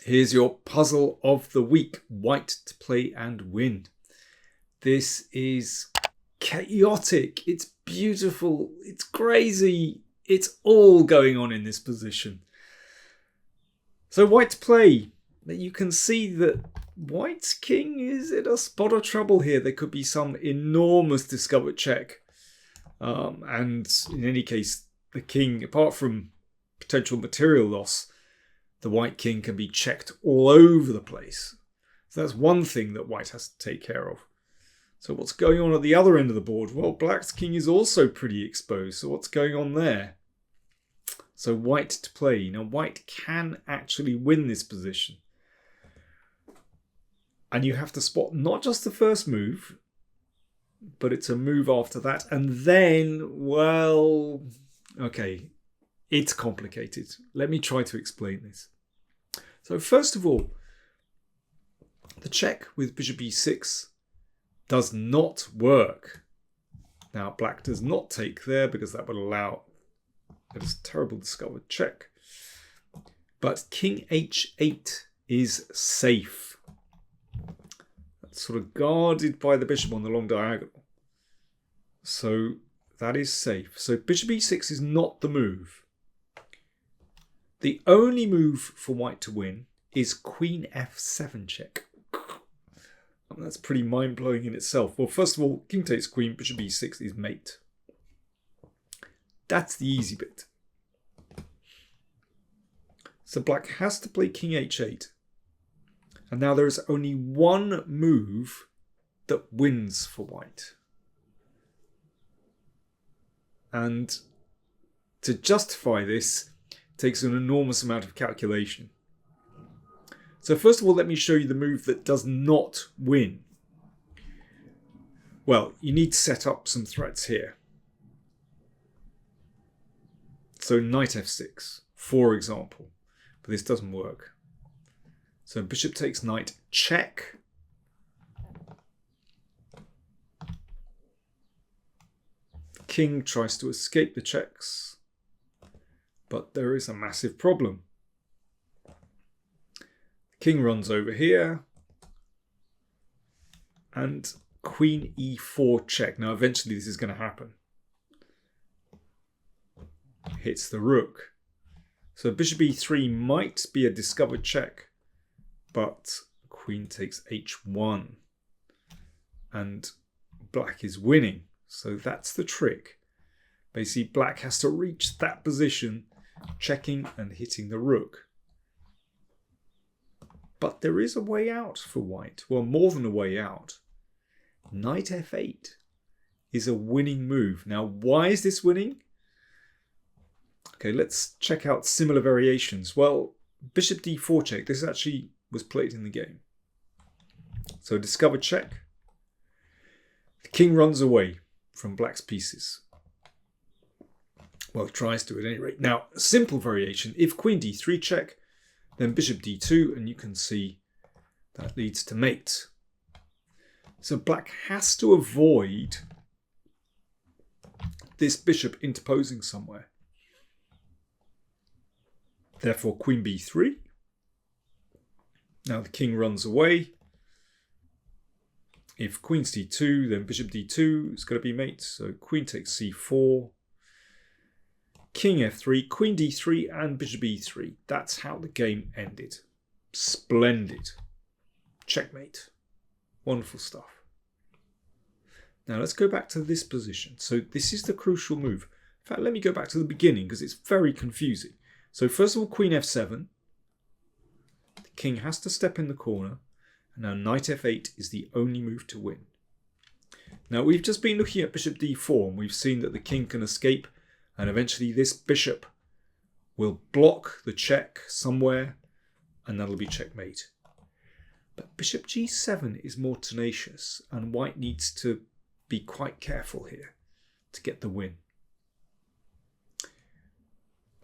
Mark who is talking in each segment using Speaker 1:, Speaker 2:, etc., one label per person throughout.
Speaker 1: Here's your puzzle of the week. White to play and win. This is chaotic. It's beautiful. It's crazy. It's all going on in this position. So white to play. You can see that white's king is in a spot of trouble here. There could be some enormous discovered check. And in any case, the king, apart from potential material loss, the white king can be checked all over the place. So that's one thing that white has to take care of. So what's going on at the other end of the board? Well, black's king is also pretty exposed. So what's going on there? So white to play. Now white can actually win this position. And you have to spot not just the first move, but it's a move after that. And then, well, okay, it's complicated. Let me try to explain this. So first of all, the check with bishop e6 does not work. Now black does not take there because that would allow a terrible discovered check. But king h8 is safe. That's sort of guarded by the bishop on the long diagonal. So that is safe. So bishop e6 is not the move. The only move for white to win is queen f7 check. That's pretty mind-blowing in itself. Well, first of all, king takes queen, bishop e6 is mate. That's the easy bit. So black has to play king h8. And now there is only one move that wins for white. And to justify this takes an enormous amount of calculation. So first of all, let me show you the move that does not win. Well, you need to set up some threats here. So knight f6, for example, but this doesn't work. So bishop takes knight, check. King tries to escape the checks, but there is a massive problem. King runs over here, and queen e4 check. Now eventually this is going to happen. Hits the rook. So bishop e3 might be a discovered check, but queen takes h1. And black is winning. So that's the trick. Basically, black has to reach that position, checking and hitting the rook. But there is a way out for white. Well, more than a way out. Knight f8 is a winning move. Now, why is this winning? Okay, let's check out similar variations. Well, bishop d4 check. This actually was played in the game. So discovered check. The king runs away from black's pieces. Well, tries to at any rate. Now, simple variation. If queen d3 check, then bishop d2, and you can see that leads to mate. So black has to avoid this bishop interposing somewhere. Therefore, queen b3. Now the king runs away. If queen's d2, then bishop d2 is going to be mate. So queen takes c4. King f3, queen d3 and bishop e3. That's how the game ended. Splendid. Checkmate. Wonderful stuff. Now let's go back to this position. So this is the crucial move. In fact, let me go back to the beginning because it's very confusing. So first of all, queen f7. The king has to step in the corner. And now knight f8 is the only move to win. Now we've just been looking at bishop d4 and we've seen that the king can escape. And eventually this bishop will block the check somewhere, and that'll be checkmate. But bishop g7 is more tenacious, and white needs to be quite careful here to get the win.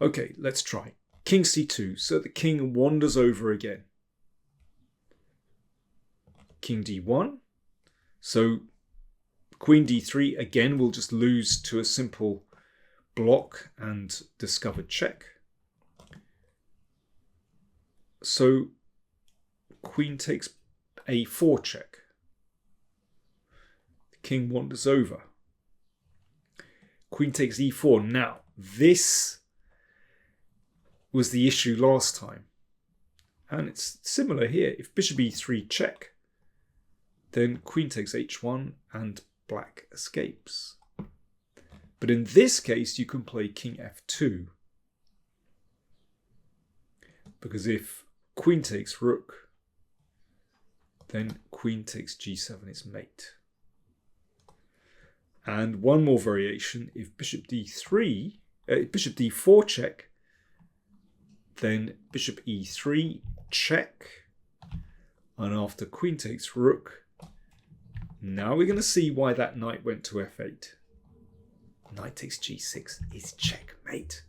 Speaker 1: Okay, let's try. King c2, so the king wanders over again. King d1, so queen d3 again will just lose to a simple block and discovered check. So queen takes a4 check. The king wanders over. Queen takes e4. Now, this was the issue last time. And it's similar here. If bishop e3 check, then queen takes h1 and black escapes. But in this case, you can play king f2. Because if queen takes rook, then queen takes g7 is mate. And one more variation, if bishop d4 check, then bishop e3 check, and after queen takes rook, now we're going to see why that knight went to f8. Knight takes g6 is checkmate.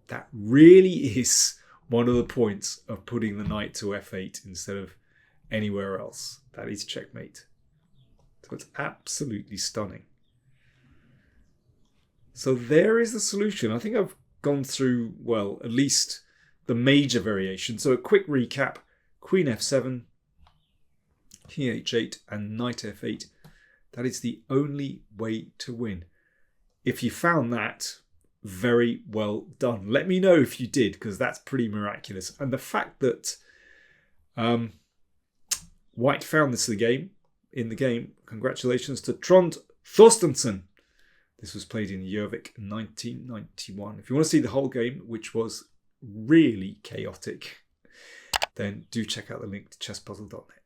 Speaker 1: That really is one of the points of putting the knight to f8 instead of anywhere else. That is checkmate. So it's absolutely stunning. So there is the solution. I think I've gone through, well, at least the major variations. So a quick recap: queen f7, king h8, and knight f8. That is the only way to win. If you found that, very well done. Let me know if you did, because that's pretty miraculous. And the fact that White found this in the game, congratulations to Thorstensen. This was played in Gjovik in 1991. If you want to see the whole game, which was really chaotic, then do check out the link to chesspuzzle.net.